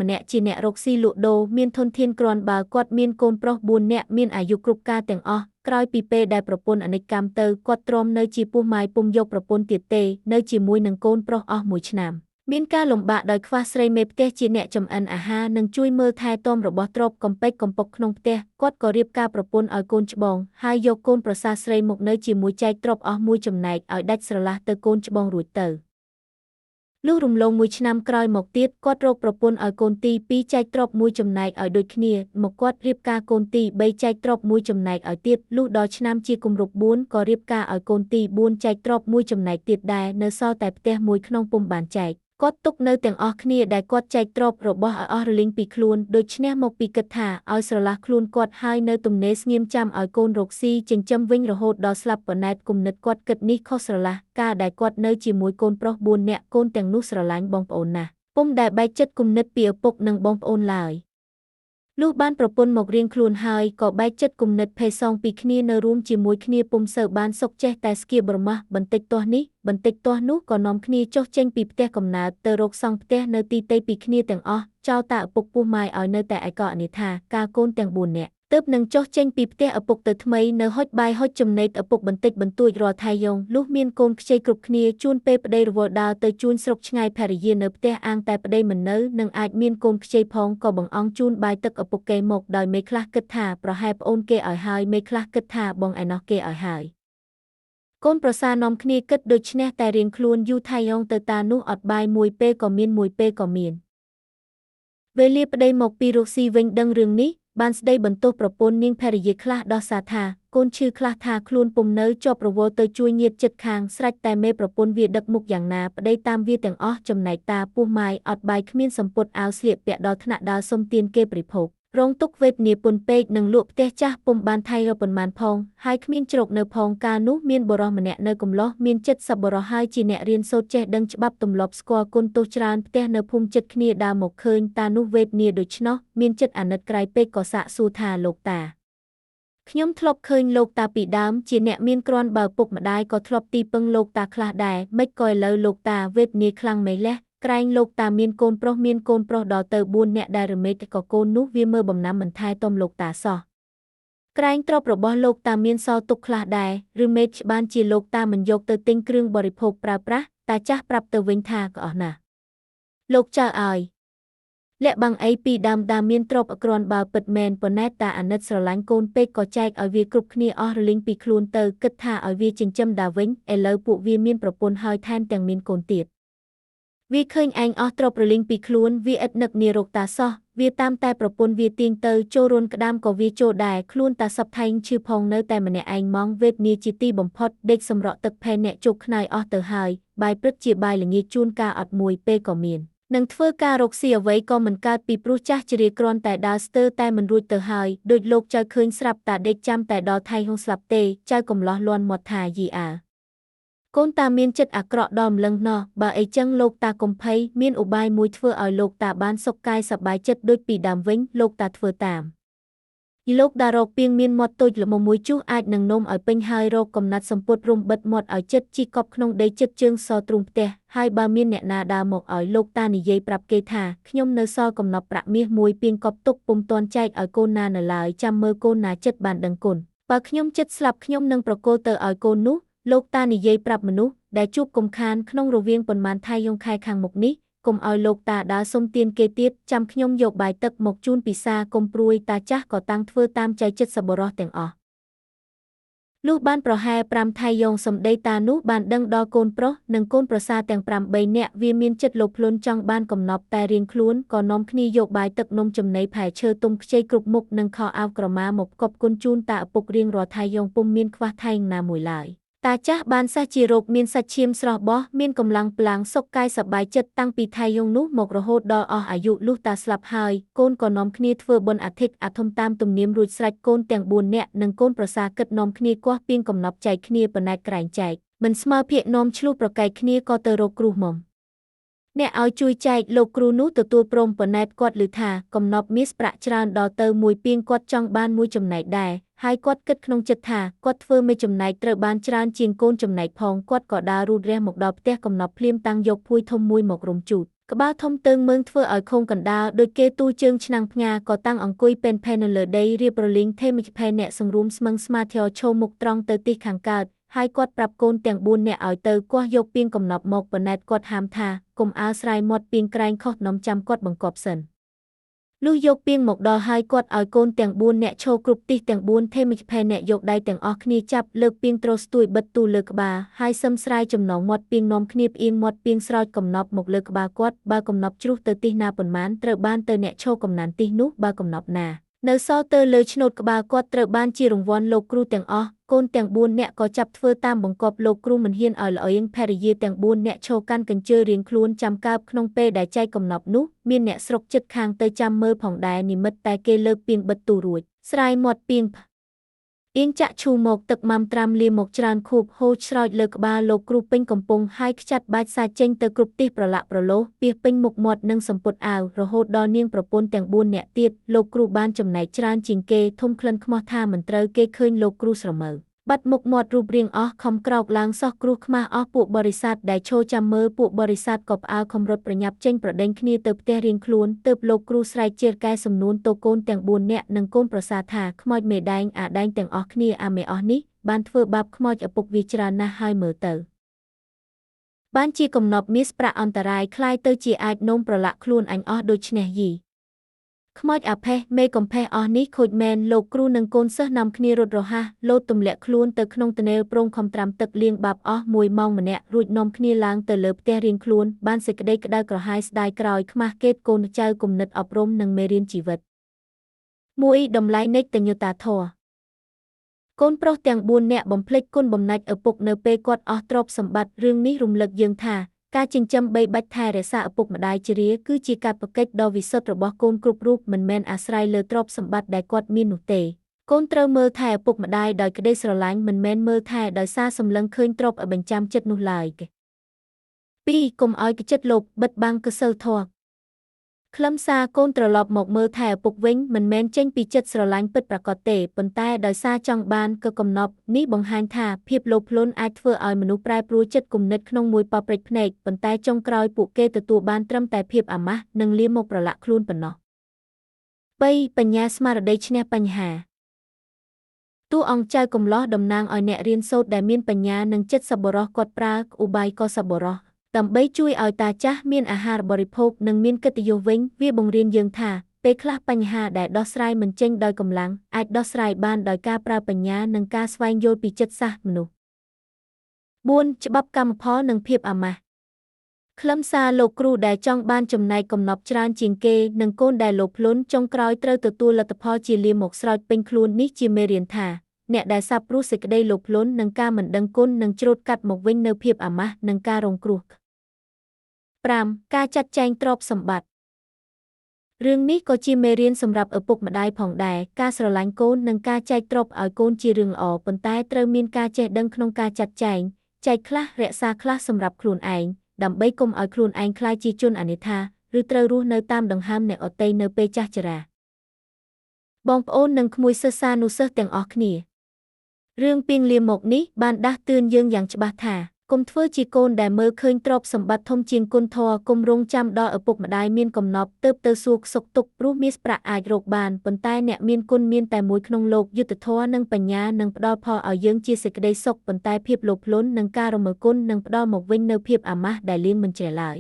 ម្នាក់ជាអ្នករកស៊ីលក់ដូរមានធនធានគ្រាន់បើគាត់មានកូនប្រុស4នាក់មានអាយុគ្រប់ការទាំងអស់ក្រោយពីពេលដែលប្រពន្ធអនិច្ចកម្មទៅគាត់ទ្រាំនៅជាពោះម៉ាយពុំយកប្រពន្ធទៀតទេនៅជាមួយនឹងកូនប្រុសអស់1ឆ្នាំមានការលំបាកដោយខ្វះស្រីមេផ្ទះជាអ្នកចម្អិនអាហារនិងជួយមើលថែទាំរបស់ទ្រព្យកំពេចកំពុកក្នុងផ្ទះគាត់ក៏រៀបការប្រពន្ធឲ្យកូនច្បងហើយយកកូនប្រសាស្រីមកនៅជាមួយចែកទ្រព្យអស់មួយចំណែកឲ្យដាច់ស្រឡះទៅកូនច្បងរួចទៅលុះរំលង1ឆ្នាំក្រោយមកទៀតគាត់រកប្រពន្ធឲ្យកូនទី2ចែកទ្រព្យមួយចំណែកឲ្យដូចគ្នាមកគាត់រៀបការកូនទី3ចែកទ្រព្យមួយចំណែកឲ្យទៀតលុះដល់ឆ្នាំជាគម្រប់4ក៏រៀបការឲ្យកូនទី4ចែកទ្រព្យមួយចំណែកទៀតដែរនៅសល់តែផ្ទះមួយក្នុងពុំបានចែកគាត់ទុកនៅទាំងអស់គ្នាដែលគាត់ចែកទ្រព្យរបស់ឲ្យអស់រលីងពីខ្លួនដូច្នេះមកពីគិតថាឲ្យស្រឡះខ្លួនគាត់ហើយនៅទំនេរស្ងៀមចាំឲ្យកូនរកស៊ីចិញ្ចឹមវិញរហូតដល់ស្លាប់ប៉ុន្តែគំនិតគាត់គិតនេះខុសស្រឡះការដែលគាត់នៅជាមួយកូនប្រុស4នាក់កូនទាំងនោះស្រឡាញ់បងប្អូនណាស់ពុំដែលបែកចិត្តគំនិតពីឪពុកនិងបងប្អូនឡើយលុះបានប្រពន្ធមករៀងខ្លួនហើយក៏បែកចិត្តគំនិតភេទសងពីគ្នានៅរួមជាមួយគ្នាពុំសូវបានសុខចេះតែស្គៀបប្រមាស់បន្តិចទាស់នេះបន្តិចទាស់នោះក៏នាំគ្នាចុះចេញពីផ្ទះកំណើតទៅរកសង់ផ្ទះនៅទីទៃពីគ្នាទាំងអស់ចោលតាឪពុកពោះម៉ាយឲ្យនៅតែឯកអនិច្ចាការកូនទាំង4នាក់ទើបនឹងចុះចេញពីផ្ទះឪពុកទៅថ្មីនៅហុចបាយហុចចំណេកឪពុកបន្តិចបន្តួចរាល់ថៃយងលុះមានកូនខ្ចីគ្រប់គ្នាជួនពេលប្តីរវល់ដើរទៅជួញស្រុកឆ្ងាយភរិយានៅផ្ទះអាងតែប្តីមិននៅនឹងអាចមានកូនខ្ចីផងក៏បង្អង់ជូនបាយទឹកឪពុកគេមកដោយមេខ្លះគិតថាប្រហែលប្អូនគេឲ្យហើយមេខ្លះគិតថាបងឯណោះគេឲ្យហើយកូនប្រសានាំគ្នាគិតដូច្នេះតែរៀងខ្លួនយូរថៃយងទៅតានោះអត់បាយមួយពេលក៏មានមួយពេលក៏មានវេលាប្តីមកពីរកស៊ីវិញដឹងរឿងនេះបានស្ដីបន្ទោសប្រពន្ធនាងភរិយាខ្លះដោះសារថាកូនឈឺខ្លះថាខ្លួនពុំនៅជាប់រវល់ទៅជួយញាតិជិតខាងស្រេចតែមេប្រពន្ធវាដឹកមុខយ៉ាងណាប្តីតាមវាទាំងអស់ចំណែកតាពោះម៉ាយអត់បាយគ្មានសម្ពុតអាវស្លៀកពាក់ដល់ថ្នាក់ដើរសុំទានគេបរិភោគរងទុកវេទនាពន់ពេកនឹងលក់ផ្ទះចាស់ពុំបានថៃរកប៉ុន្មានផងហើយគ្មានជ្រកនៅផងកាលនោះមានបុរសម្នាក់នៅកំឡោះមានចិត្តសប្បុរសហើយជាអ្នករៀនសូត្រចេះដឹងច្បាប់ទម្លាប់ស្គាល់គុណទោសច្រើនផ្ទះនៅភូមិចិត្តគ្នាដើរមកឃើញតានោះវេទនាដូច្នោះមានចិត្តអាណិតក្រៃពេកក៏សាកសួរថាលោកតាខ្ញុំធ្លាប់ឃើញលោកតាពីដើមជាអ្នកមានគ្រាន់បើពុកម្ដាយក៏ធ្លាប់ទីពឹងលោកតាខ្លះដែរមិនក៏ឥឡូវលោកតាវេទនាខ្លាំងម៉េចលះក្រែងលោកតាមានកូនប្រុសដល់ទៅ4នាក់ដែលរមែកក៏កូននោះវាមើលបំណាំមិនថែទាំលោកតាសោះក្រែងទ្រព្យរបស់លោកតាមានសល់ទុកខ្លះដែរឬមេច្បានជាលោកតាមិនយកទៅទិញគ្រឿងបរិភោគប្រើប្រាស់តាចាស់ប្រាប់ទៅវិញថាក៏អស់ណាស់លោកចៅឲ្យលាក់បាំងអីពីដើមតាមានទ្រព្យអក្រាន់បើពិតមែនប៉ុន្តែតាអាណិតស្រឡាញ់កូនពេកក៏ចែកឲ្យវាគ្រប់គ្នាអស់រលីងពីខ្លួនទៅគិតថាឲ្យវាចិញ្ចឹមតាវិញឥឡូវពួកវាមានប្រពន្ធហើយថែមទាំងមានកូនទៀតវាឃើញឯងអស់ទ្រព្យរលីងពីខ្លួនវាឥតនឹកនារកតាសោះវាតាមតែប្រពន្ធវាទាញទៅចូលរួនក្តាមក៏វាចូលដែរខ្លួនតាសពថៃឈឺផងនៅតែម្នាក់ឯងម៉ងវេទនាជាទីបំផុតដេកសម្រក់ទឹកផែអ្នកជោគខ្នើយអស់ទៅហើយបាយព្រឹកជាបាយល្ងាចជួនកាលអត់មួយពេលក៏មាននឹងធ្វើការរកស៊ីអ្វីក៏មិនកើតពីព្រោះចាស់ជ្រាគ្រាន់តែដើរស្ទើរតែមិនរួចទៅហើយដូចលោកចៅឃើញស្រាប់តាដេកចាំតែដល់ថៃហុងស្លាប់ទេចៅកំឡោះលាន់មាត់ថាយីអាកូនតាមានចិត្តអាក្រក់ដល់ម្លឹងណោះបើអីចឹងលោកតាកុំភ័យមានឧបាយមួយធ្វើឲ្យលោកតាបានសុខកាយសប្បាយចិត្តដូចពីដើមវិញលោកតាធ្វើតាមយីលោកតារកពីងមានមាត់តូចល្មមមួយជុះអាចនឹងនំឲ្យពេញហើយរកកំណាត់សម្ពុតរុំបិទមាត់ឲ្យចិត្តជីកប់ក្នុងដីចិត្តជើងសទ្រូងផ្ទះហើយបើមានអ្នកណាដើរមកឲ្យលោកតានិយាយប្រាប់គេថាខ្ញុំនៅសល់កំណប់ប្រាក់មាសមួយពីងកប់ទុកពុំទាន់ចែកឲ្យកូនណានៅឡើយចាំមើលកូនណាចិត្តបានដឹងគុណបើខ្ញុំចិត្តស្លាប់ខ្ញុំនឹងប្រគល់ទៅឲ្យកូននោះលោកតានិយាយប្រាប់មនុស្សដែលជួបកំខានក្នុងរវាងប៉ុន្មានថៃយងខែខាងមុខនេះកុំឲ្យលោកតាដើរសុំទានគេទៀតចាំខ្ញុំយកបាយទឹកមកជូនពិសាកុំព្រួយតាចាស់ក៏តាំងធ្វើតាមចៃចិត្តសប្បុរសទាំងអស់លុះបានប្រហែល5ថៃយងសម្ដីតានោះបានដឹងដល់កូនប្រុសនិងកូនប្រសាទាំង8នាក់វាមានចិត្តលោភលន់ចង់បានកំណប់តែរៀងខ្លួនក៏នាំគ្នាយកបាយទឹកនំចំណីផែឈើទុំខ្ចីគ្រប់មុខនិងខោអាវក្រមាមកផ្គប់គុណជូនតាឪពុករៀងរាល់ថៃយងពុំមានខ្វះថៃណាមួយឡើយតាចាស់បានសះជារោគមានសាច់ឈាមស្រស់បោះមានកម្លាំងប្លាំងសុខកាយសប្បាយចិត្តតាំងពីថៃយងនោះមករហូតដល់អស់អាយុលុះតាស្លាប់ហើយកូនក៏នាំគ្នាធ្វើបុណ្យអធិកអធមតាមទំនៀមរួចស្រេចកូនទាំង4នាក់និងកូនប្រសាគិតនាំគ្នាគាស់ពីងកំណប់ចែកគ្នាប៉ុន្តែក្រែងចែកមិនស្មើភាគនាំឆ្លុះប្រកែកគ្នាក៏ទៅរកគ្រូមុំអ្នកឲ្យជួយចែកលោកគ្រូនោះទទួលព្រមប៉ុន្តែគាត់ឮថាកំណប់មាសប្រាក់ច្រើនដល់ទៅមួយពីងគាត់ចង់បានមួយចំណែកដែរហើយគាត់គិតក្នុងចិត្តថាគាត់ធ្វើមេចំណែកត្រូវបានច្រើនជាងកូនចំណែកផងគាត់ក៏ដើររូតរះមកដល់ផ្ទះកំណប់ភ្លាមតាំងយកភួយធំមួយមករុំជូត ក្បាលធំទើងមើងធ្វើឲ្យខូងកណ្ដាលដូចគេទូជើងឆ្នាំងផ្ងាក៏តាំងអង្គុយពេនផែននៅលើដីរៀបរលីងថេមិចផែអ្នកសង្រួមស្មឹងស្មាធ្យោឈោមុខត្រង់ទៅទិសខាងកើតហើយគាត់ប្រាប់កូនទាំង4នាក់ឲ្យទៅគាស់យកពីងកំណប់មកប៉ុន្តែគាត់ហាមថាកុំអើស្រាយមាត់ពីងក្រែងខុសនំចាំគាត់បង្កប់សិនលុះយកពីងមកដល់ហើយគាត់ឲ្យកូនទាំង4នាក់ឈោគ្រប់ទិសទាំង4ថេមិចផែអ្នកយកដៃទាំងអស់គ្នាចាប់លើកពីងត្រូស្ទួយបិទទូលើក្បាលហើយសឹមស្រាយចំណងមាត់ពីងនាំគ្នាផ្អៀងមាត់ពីងស្រោចកំណប់មកលើក្បាលគាត់បើកំណប់ជ្រុះទៅទិសណាប៉ុន្មានត្រូវបានទៅអ្នកឈោកំណានទិសនោះបើកំណប់ណានៅសល់ទៅលើឆ្នូតក្បាលគាត់ត្រូវបានជារង្វាន់លោកគ្រូទាំងអស់កូនទាំង4នាក់ក៏ចាប់ធ្វើតាមបង្គាប់លោកគ្រូមិនហ៊ានឲ្យល្អៀងភរិយាទាំង4នាក់ឈោកាន់កញ្ជើរៀងខ្លួនចាំកើបក្នុងពេលដែលចែកកំណប់នោះមានអ្នកស្រុកចិត្តខាងទៅចាំមើលផងដែរនិមិត្តតែគេលើកពីងបិទទូរួចស្រាយមាត់ពីងអៀងចាក់ឈូមកទឹកម៉ាំត្រាំលាមកច្រើនខូបហូរស្រោចលើក្បាលលោកគ្រូពេញកំពុងហើយខ្ចាត់បាច់សាច់ចេញទៅគ្រប់ទិសប្រឡាក់ប្រឡោសពីពេញមុខមាត់និងសម្ពុតអាវរហូតដល់នាងប្រពន្ធទាំង4នាក់ទៀតលោកគ្រូបានចំណែកច្រើនជាងគេធំក្លិនខ្មាស់ថាមិនត្រូវគេឃើញលោកគ្រូស្រមើបាត់មុខមាត់រូបរាងអស់ខំក្រោកឡើងសោះគ្រោះខ្មាស់អស់ពួកបរិស័ទដែលឈរចាំមើលពួកបរិស័ទក៏ផ្អើលខំរត់ប្រញាប់ចេញប្រដេញគ្នាទៅផ្ទះរៀងខ្លួនទើបលោកគ្រូស្រែកជេរកែសំនួនទៅកូនទាំង4នាក់និងកូនប្រសាថាខ្មោចមេដែងអាដែងទាំងអស់គ្នាអាមេអស់នេះបានធ្វើបាបខ្មោចឪពុកវាច្រើនណាស់ហើយមើលទៅបានជាកំណប់មាសប្រាក់អន្តរាយคล้ายទៅជាអាចនោមប្រឡាក់ខ្លួនអញអស់ដូច្នេះយីខ្មោចអាផេះមេកំផេះអស់នេះខូចមែនលោកគ្រូនិងកូនសិស្សនាំគ្នារត់រហ័សលោតទម្លាក់ខ្លួនទៅក្នុងទនេលប្រងខំត្រាំទឹកលាងបាបអស់1ម៉ោងម្នាក់រួចនាំគ្នាឡើងទៅលើផ្ទះរៀងខ្លួនបានសេចក្តីក្តៅក្រហាយស្ដាយក្រោយខ្មាស់កេតកូនចៅគំនិតអប់រំនិងមេរៀនជីវិតមួយតម្លៃនៃតញ្ញតាធម៌កូនប្រុសទាំង4នាក់បំភ្លេចគុណបំណាច់ឪពុកនៅពេលគាត់អស់ទ្រព្យសម្បត្តិរឿងនេះរំលឹកយើងថាការចិញ្ចឹមបីបាច់ថែរក្សាឪពុកម្ដាយជារាគឺជាកាតព្វកិច្ចដ៏វិសុទ្ធរបស់កូនគ្រប់រូបមិនមែនអាស្រ័យលើទ្រព្យសម្បត្តិដែលគាត់មាននោះទេកូនត្រូវមើលថែឪពុកម្ដាយដោយក្តីស្រឡាញ់មិនមែនមើលថែដោយសារសម្លឹងឃើញទ្រព្យឲ្យបញ្ចាំចិត្តនោះឡើយ2កុំឲ្យកចិត្តលោភបិទបាំងកសិលធម៌ខ្លឹមសារកូនត្រឡប់មកមើលថែឪពុកវិញមិនមែនចេញពីចិត្តស្រឡាញ់ពិតប្រាកដទេប៉ុន្តែដោយសារចង់បានក៏កំណប់នេះបង្ហាញថាភាពលោភលន់អាចធ្វើឲ្យមនុស្សប្រែប្រួលចិត្តគំនិតក្នុងមួយប៉ព្រិចភ្នែកប៉ុន្តែចុងក្រោយពួកគេទទួលបានត្រឹមតែភាពអាម៉ាស់និងលៀមមកប្រឡាក់ខ្លួនប៉ុណ្ណោះ3បញ្ញាស្មារតីឈ្នះបញ្ហាតួអង្គចៅកំឡោះតំណាងឲ្យអ្នករៀនសូត្រដែលមានបញ្ញានិងចិត្តសប្បុរសគាត់ប្រើឧបាយកសប្បុរសដើម្បីជួយឲ្យតាចាស់មានអាហារបរិភោគនិងមានកិត្តិយសវិញវាបង្រៀនយើងថាពេលខ្លះបញ្ហាដែលដោះស្រាយមិនចេញដោយកម្លាំងអាចដោះស្រាយបានដោយការប្រើបញ្ញានិងការស្វែងយល់ពីចិត្តសាស្ត្រមនុស្ស4ច្បាប់កម្មផលនិងភាពអាម៉ាស់ខ្លឹមសារលោកគ្រូដែលចង់បានចំណែកកំណប់ច្រើនជាងគេនិងកូនដែលលោភលន់ចុងក្រោយត្រូវទទួលលទ្ធផលជាលាមកស្រោចពេញខ្លួននេះជាមេរៀនថាអ្នកដែលសាបព្រោះសេចក្តីលោភលន់និងការមិនដឹងគុណនឹងច្រូតកាត់មកវិញនៅភាពអាម៉ាស់និងការរងគ្រោះ5ការចាត់ចែងទ្រព្យសម្បត្តិរឿងនេះក៏ជាមេរៀនសម្រាប់ឪពុកម្ដាយផងដែរការស្រឡាញ់កូននិងការចែកទ្រព្យឲ្យកូនជារឿងល្អប៉ុន្តែត្រូវមានការចេះដឹងក្នុងការចាត់ចែងចែកខ្លះរក្សាខ្លះសម្រាប់ខ្លួនឯងដើម្បីកុំឲ្យខ្លួនឯងក្លាយជាជនអនិច្ចាឬត្រូវរស់នៅតាមដង្ហើមអ្នកដទៃនៅពេលចាស់ជរាបងប្អូននិងក្មួយសិស្សានុសិស្សទាំងអស់គ្នារឿងពីងលាមកនេះបានដាស់តឿនយើងយ៉ាងច្បាស់ថាកុំធ្វើជាកូនដែលមើលឃើញទ្រព្យសម្បត្តិធំជាងគុណធម៌កុំរងចាំដល់ឪពុកម្ដាយមានកំណប់ទើបទៅសួរសុខទុក្ខព្រោះមាសប្រាក់អាចរកបានប៉ុន្តែអ្នកមានគុណមានតែមួយក្នុងលោកយុត្តិធម៌និងបញ្ញានឹងផ្ដល់ផលឲ្យយើងជាសេចក្តីសុខប៉ុន្តែភាពលោភលន់និងការរមើលគុណនឹងផ្ដល់មកវិញនូវភាពអាម៉ាស់ដែលលៀងមិនជ្រះឡើយ